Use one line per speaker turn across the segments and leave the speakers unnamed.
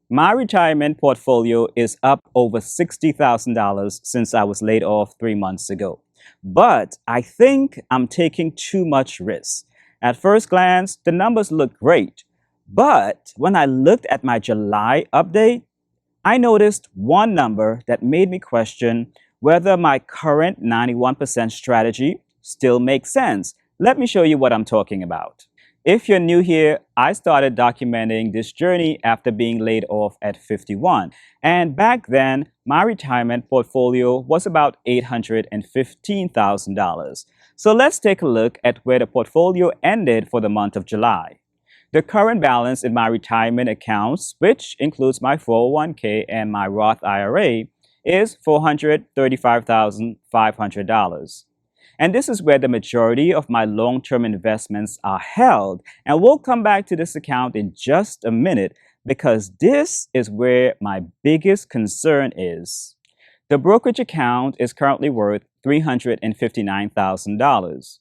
My retirement portfolio is up over $60,000 since I was laid off 3 months ago. But I think I'm taking too much risk. At first glance, the numbers look great. But when I looked at my July update, I noticed one number that made me question whether my current 91% strategy still makes sense. Let me show you what I'm talking about. If you're new here, I started documenting this journey after being laid off at 51. And back then, my retirement portfolio was about $815,000. So let's take a look at where the portfolio ended for the month of July. The current balance in my retirement accounts, which includes my 401k and my Roth IRA, is $435,500. And this is where the majority of my long-term investments are held. And we'll come back to this account in just a minute because this is where my biggest concern is. The brokerage account is currently worth $359,000.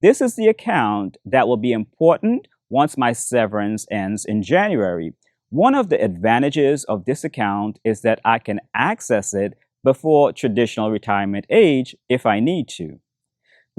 This is the account that will be important once my severance ends in January. One of the advantages of this account is that I can access it before traditional retirement age if I need to.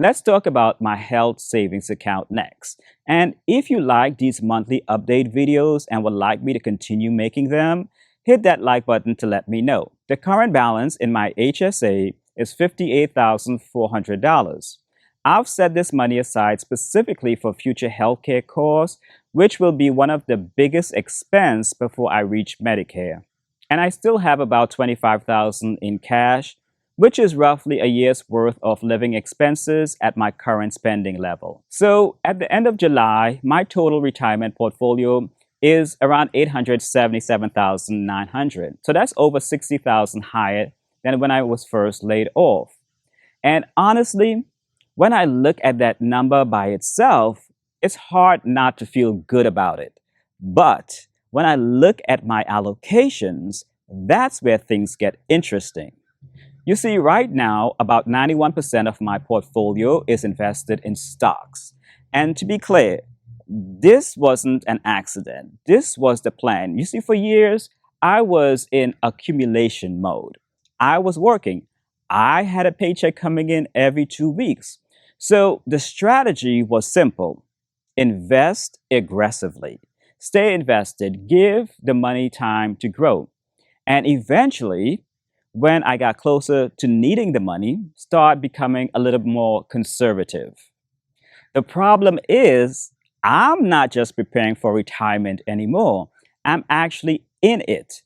Let's talk about my health savings account next. And if you like these monthly update videos and would like me to continue making them, hit that like button to let me know. The current balance in my HSA is $58,400. I've set this money aside specifically for future healthcare costs, which will be one of the biggest expense before I reach Medicare. And I still have about $25,000 in cash, which is roughly a year's worth of living expenses at my current spending level. So at the end of July, my total retirement portfolio is around $877,900. So that's over $60,000 higher than when I was first laid off. And honestly, when I look at that number by itself, it's hard not to feel good about it. But when I look at my allocations, that's where things get interesting. You see, right now, about 91% of my portfolio is invested in stocks. And to be clear, this wasn't an accident. This was the plan. You see, for years, I was in accumulation mode. I was working. I had a paycheck coming in every 2 weeks. So the strategy was simple. Invest aggressively. Stay invested. Give the money time to grow. And eventually, when I got closer to needing the money, start becoming a little more conservative. The problem is, I'm not just preparing for retirement anymore. I'm actually in it.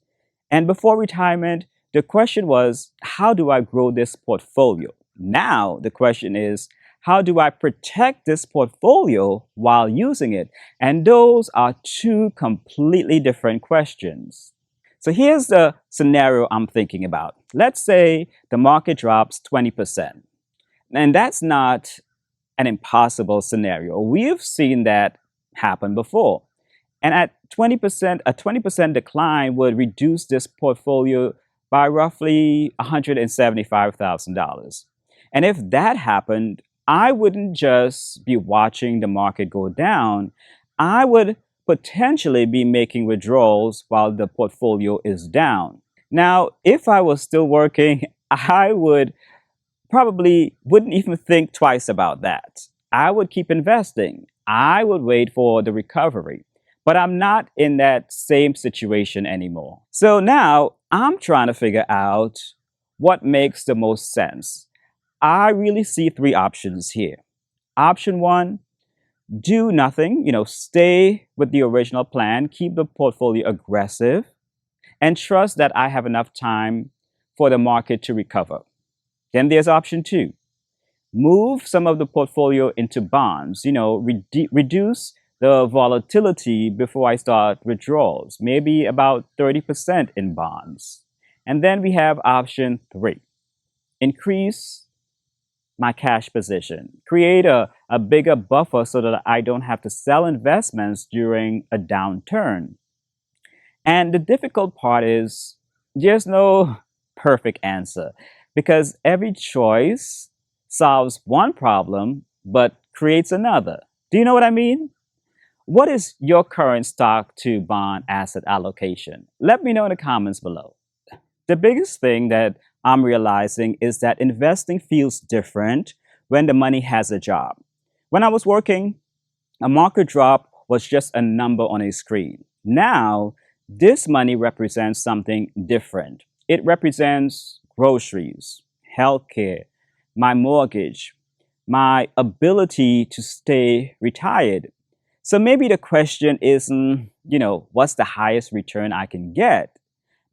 And before retirement, the question was, how do I grow this portfolio? Now, the question is, how do I protect this portfolio while using it? And those are two completely different questions. So here's the scenario I'm thinking about. Let's say the market drops 20%. And that's not an impossible scenario. We've seen that happen before. And at 20%, a 20% decline would reduce this portfolio by roughly $175,000. And if that happened, I wouldn't just be watching the market go down. I would potentially be making withdrawals while the portfolio is down. Now, if I was still working, I would probably wouldn't even think twice about that. I would keep investing. I would wait for the recovery. But I'm not in that same situation anymore. So now I'm trying to figure out what makes the most sense. I really see three options here. Option one, do nothing, stay with the original plan, keep the portfolio aggressive, and trust that I have enough time for the market to recover. Then there's option two, move some of the portfolio into bonds, reduce the volatility before I start withdrawals, maybe about 30% in bonds. And then we have option three, increase my cash position, create a bigger buffer so that I don't have to sell investments during a downturn. And the difficult part is there's no perfect answer because every choice solves one problem but creates another. Do you know what I mean? What is your current stock to bond asset allocation? Let me know in the comments below. The biggest thing that I'm realizing is that investing feels different when the money has a job. When I was working, a market drop was just a number on a screen. Now, this money represents something different. It represents groceries, healthcare, my mortgage, my ability to stay retired. So maybe the question isn't, what's the highest return I can get?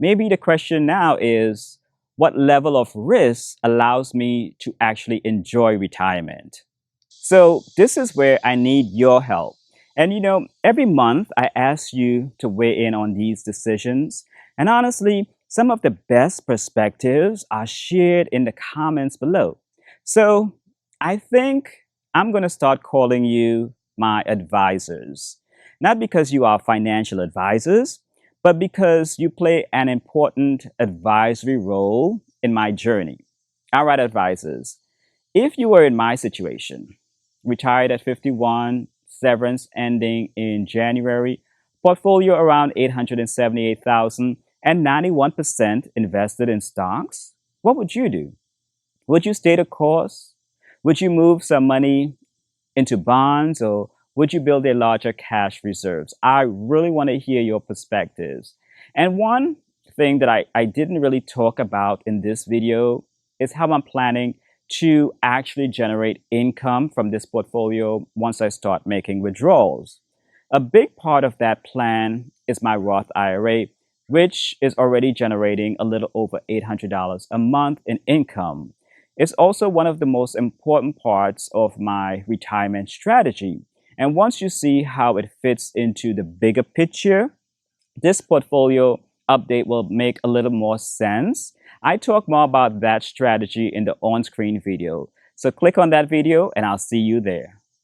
Maybe the question now is, what level of risk allows me to actually enjoy retirement? So this is where I need your help. And every month I ask you to weigh in on these decisions. And honestly, some of the best perspectives are shared in the comments below. So I think I'm going to start calling you my advisors. Not because you are financial advisors, but because you play an important advisory role in my journey. All right, advisors. If you were in my situation, retired at 51, severance ending in January, portfolio around 878,000 and 91% invested in stocks, what would you do? Would you stay the course? Would you move some money into bonds, or would you build a larger cash reserves? I really want to hear your perspectives. And one thing that I didn't really talk about in this video is how I'm planning to actually generate income from this portfolio once I start making withdrawals. A big part of that plan is my Roth IRA, which is already generating a little over $800 a month in income. It's also one of the most important parts of my retirement strategy. And once you see how it fits into the bigger picture, this portfolio update will make a little more sense. I talk more about that strategy in the on-screen video. So click on that video and I'll see you there.